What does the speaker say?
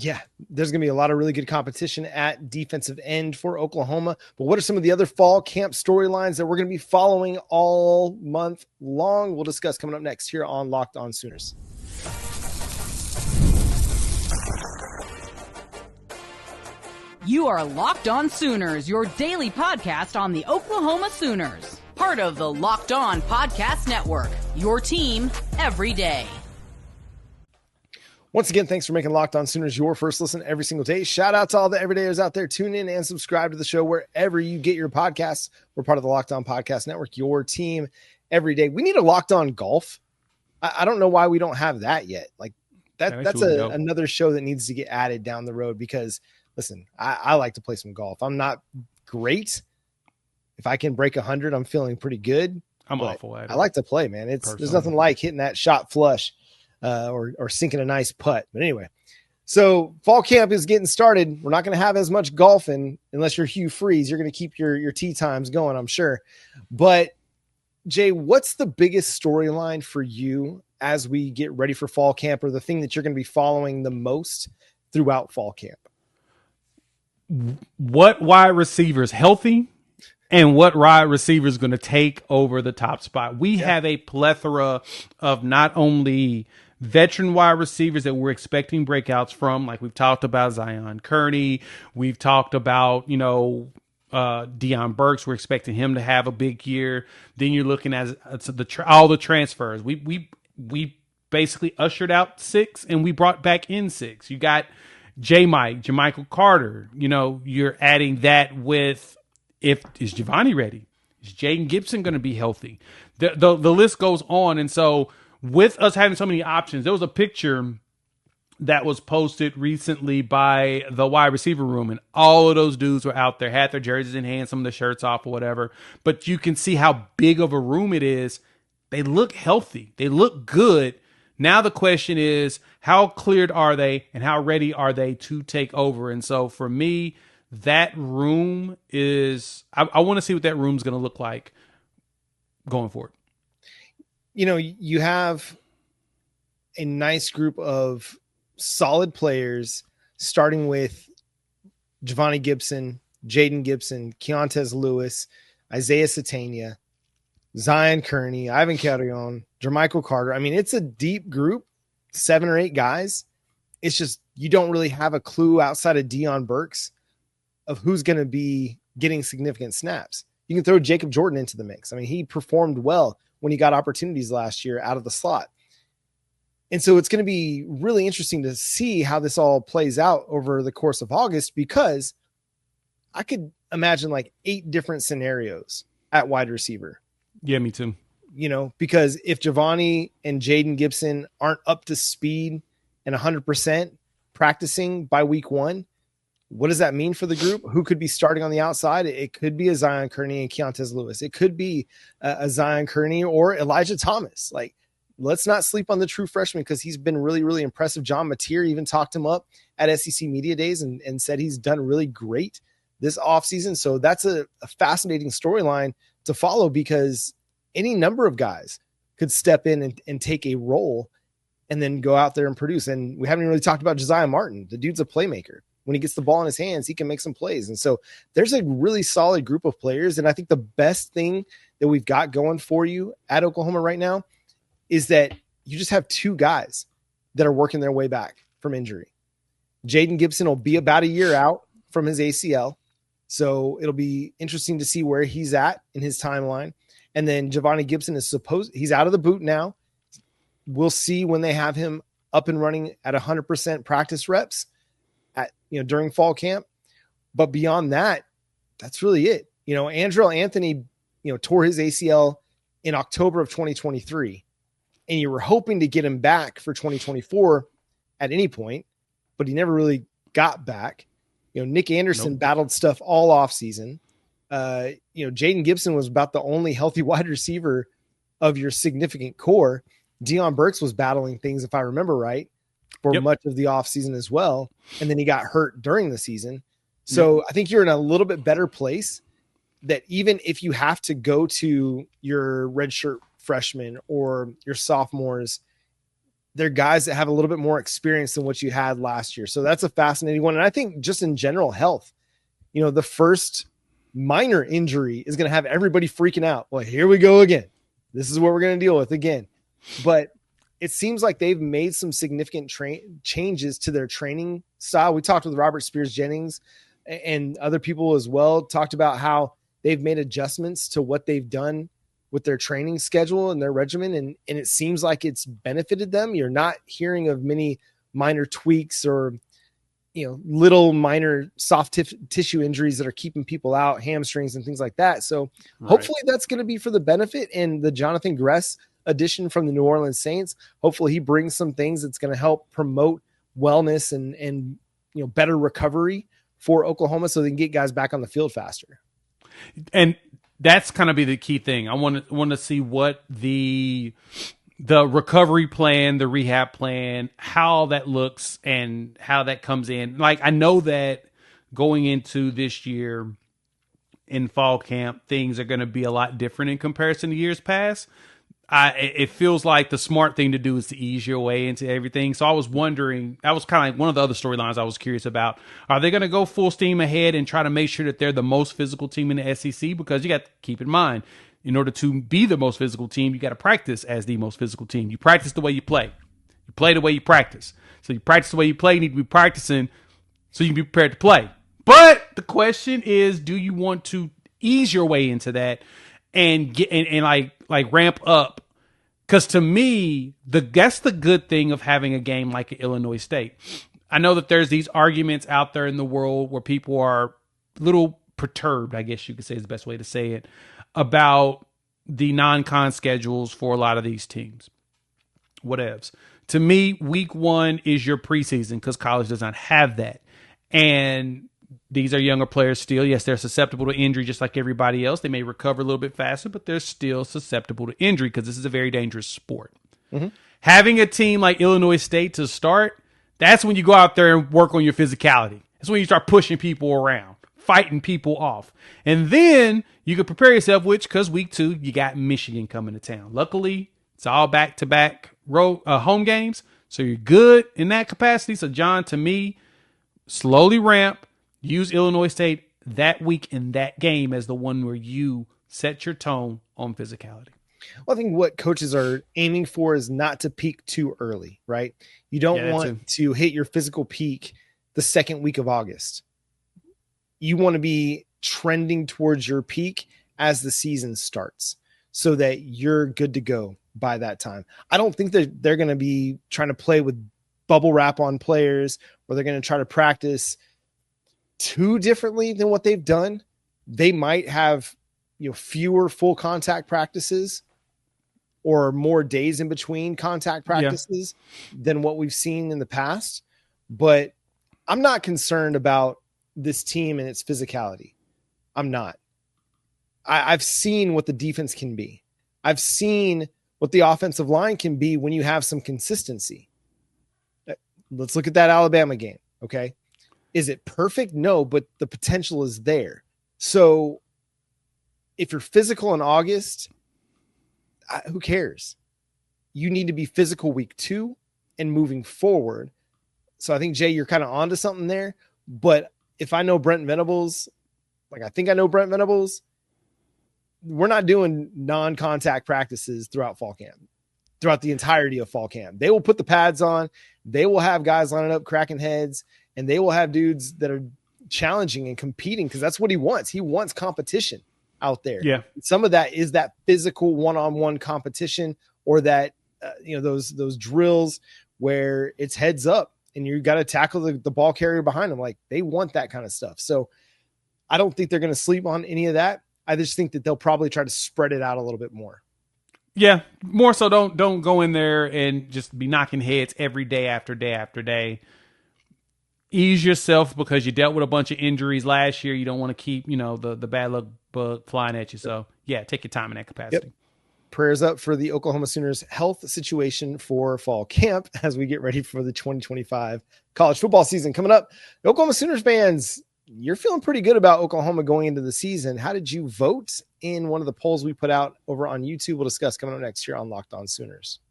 Yeah, there's going to be a lot of really good competition at defensive end for Oklahoma. But what are some of the other fall camp storylines that we're going to be following all month long? We'll discuss coming up next here on Locked On Sooners. You are Locked On Sooners, your daily podcast on the Oklahoma Sooners. Part of the Locked On Podcast Network, your team every day. Once again, thanks for making Locked On Sooners your first listen every single day. Shout out to all the everydayers out there. Tune in and subscribe to the show wherever you get your podcasts. We're part of the Locked On Podcast Network, your team every day. We need a Locked On Golf. I don't know why we don't have that yet. Like that's another show that needs to get added down the road because, listen, I like to play some golf. I'm not great. If I can break 100, I'm feeling pretty good. I'm awful at it. I like to play, man. There's nothing like hitting that shot flush. Or sinking a nice putt. But anyway, so fall camp is getting started. We're not going to have as much golfing unless you're Hugh Freeze. You're going to keep your tee times going, I'm sure. But Jay, what's the biggest storyline for you as we get ready for fall camp, or the thing that you're going to be following the most throughout fall camp? What wide receiver is healthy and what wide receiver is going to take over the top spot? We have a plethora of not only veteran wide receivers that we're expecting breakouts from, like we've talked about Zion Kearney. We've talked about, Deion Burks. We're expecting him to have a big year. Then you're looking at all the transfers. We basically ushered out 6 and we brought back in 6. You got Jermichael Carter. You're adding that with, is Giovanni ready? Is Jayden Gibson going to be healthy? The list goes on. And so with us having so many options, there was a picture that was posted recently by the wide receiver room, and all of those dudes were out there, had their jerseys in hand, some of the shirts off or whatever. But you can see how big of a room it is. They look healthy. They look good. Now the question is, how cleared are they and how ready are they to take over? And so for me, that room is, I want to see what that room's going to look like going forward. You have a nice group of solid players, starting with Giovanni Gibson, Jayden Gibson, Keontez Lewis, Isaiah Satania, Zion Kearney, Ivan Carrion, Jermichael Carter. I mean, it's a deep group, 7 or 8 guys. It's just, you don't really have a clue outside of Deion Burks of who's going to be getting significant snaps. You can throw Jacob Jordan into the mix. I mean, he performed well when he got opportunities last year out of the slot. And so it's going to be really interesting to see how this all plays out over the course of August, because I could imagine like 8 different scenarios at wide receiver. Yeah, me too. Because if Giovanni and Jayden Gibson aren't up to speed and 100% practicing by week 1, what does that mean for the group? Who could be starting on the outside? It could be a Zion Kearney and Keontez Lewis. It could be a Zion Kearney or Elijah Thomas. Like, let's not sleep on the true freshman, because he's been really, really impressive. John Mateer even talked him up at SEC Media Days and said he's done really great this offseason. So that's a fascinating storyline to follow, because any number of guys could step in and take a role and then go out there and produce. And we haven't really talked about Josiah Martin. The dude's a playmaker. When he gets the ball in his hands, he can make some plays. And so there's a really solid group of players. And I think the best thing that we've got going for you at Oklahoma right now is that you just have 2 guys that are working their way back from injury. Jayden Gibson will be about a year out from his ACL. So it'll be interesting to see where he's at in his timeline. And then Giovanni Gibson he's out of the boot now. We'll see when they have him up and running at 100% practice reps during fall camp. But beyond that, that's really it. Andrell Anthony, tore his ACL in October of 2023, and you were hoping to get him back for 2024 at any point, but he never really got back. Nick Anderson battled stuff all off season. Jayden Gibson was about the only healthy wide receiver of your significant core. Deion Burks was battling things, if I remember right, for much of the offseason as well. And then he got hurt during the season. So I think you're in a little bit better place, that even if you have to go to your redshirt freshmen or your sophomores, they're guys that have a little bit more experience than what you had last year. So that's a fascinating one. And I think just in general health, the first minor injury is going to have everybody freaking out. Well, here we go again. This is what we're going to deal with again. But it seems like they've made some significant changes to their training style. We talked with Robert Spears Jennings and other people as well, talked about how they've made adjustments to what they've done with their training schedule and their regimen. And it seems like it's benefited them. You're not hearing of many minor tweaks or, little minor soft tissue injuries that are keeping people out, hamstrings and things like that. So hopefully that's going to be for the benefit. And the Jonathan Gress addition from the New Orleans Saints, hopefully he brings some things that's going to help promote wellness and better recovery for Oklahoma so they can get guys back on the field faster. And that's kind of be the key thing. I want to see what the recovery plan, the rehab plan, how that looks and how that comes in. Like, I know that going into this year in fall camp, things are going to be a lot different in comparison to years past. It feels like the smart thing to do is to ease your way into everything. So I was wondering, that was kind of like one of the other storylines I was curious about. Are they going to go full steam ahead and try to make sure that they're the most physical team in the SEC? Because you got to keep in mind, in order to be the most physical team, you got to practice as the most physical team. You practice the way you play. You play the way you practice. So you practice the way you play, you need to be practicing so you can be prepared to play. But the question is, do you want to ease your way into that and get and like ramp up? Because to me, that's the good thing of having a game like Illinois State. I know that there's these arguments out there in the world where people are a little perturbed, I guess you could say is the best way to say it, about the non-con schedules for a lot of these teams. Whatevs. To me, week 1 is your preseason because college does not have that. And these are younger players still. Yes, they're susceptible to injury just like everybody else. They may recover a little bit faster, but they're still susceptible to injury because this is a very dangerous sport. Mm-hmm. Having a team like Illinois State to start, that's when you go out there and work on your physicality. That's when you start pushing people around, fighting people off. And then you can prepare yourself, because week 2, you got Michigan coming to town. Luckily, it's all back-to-back home games, so you're good in that capacity. So, John, to me, slowly ramp. Use Illinois State that week in that game as the one where you set your tone on physicality. Well, I think what coaches are aiming for is not to peak too early, right? You don't want to hit your physical peak the second week of August. You want to be trending towards your peak as the season starts so that you're good to go by that time. I don't think that they're going to be trying to play with bubble wrap on players or they're going to try to practice too differently than what they've done. They might have, fewer full contact practices or more days in between contact practices than what we've seen in the past. But I'm not concerned about this team and its physicality. I'm not. I've seen what the defense can be. I've seen what the offensive line can be when you have some consistency. Let's look at that Alabama game. Okay. Is it perfect? No, but the potential is there. So if you're physical in August, who cares? You need to be physical week 2 and moving forward. So I think, Jay, you're kind of onto something there. But if I know Brent Venables, like I think I know Brent Venables, we're not doing non-contact practices throughout fall camp, throughout the entirety of fall camp. They will put the pads on. They will have guys lining up, cracking heads. And they will have dudes that are challenging and competing because that's what he wants. He wants competition out there. Yeah. Some of that is that physical one-on-one competition or that, those drills where it's heads up and you got to tackle the ball carrier behind them. Like they want that kind of stuff. So I don't think they're going to sleep on any of that. I just think that they'll probably try to spread it out a little bit more. Yeah. More so don't go in there and just be knocking heads every day after day after day. Ease yourself because you dealt with a bunch of injuries last year. You don't want to keep, the bad luck bug flying at you. So, take your time in that capacity. Yep. Prayers up for the Oklahoma Sooners health situation for fall camp as we get ready for the 2025 college football season coming up. The Oklahoma Sooners fans, you're feeling pretty good about Oklahoma going into the season. How did you vote in one of the polls we put out over on YouTube? We'll discuss coming up next year on Locked On Sooners.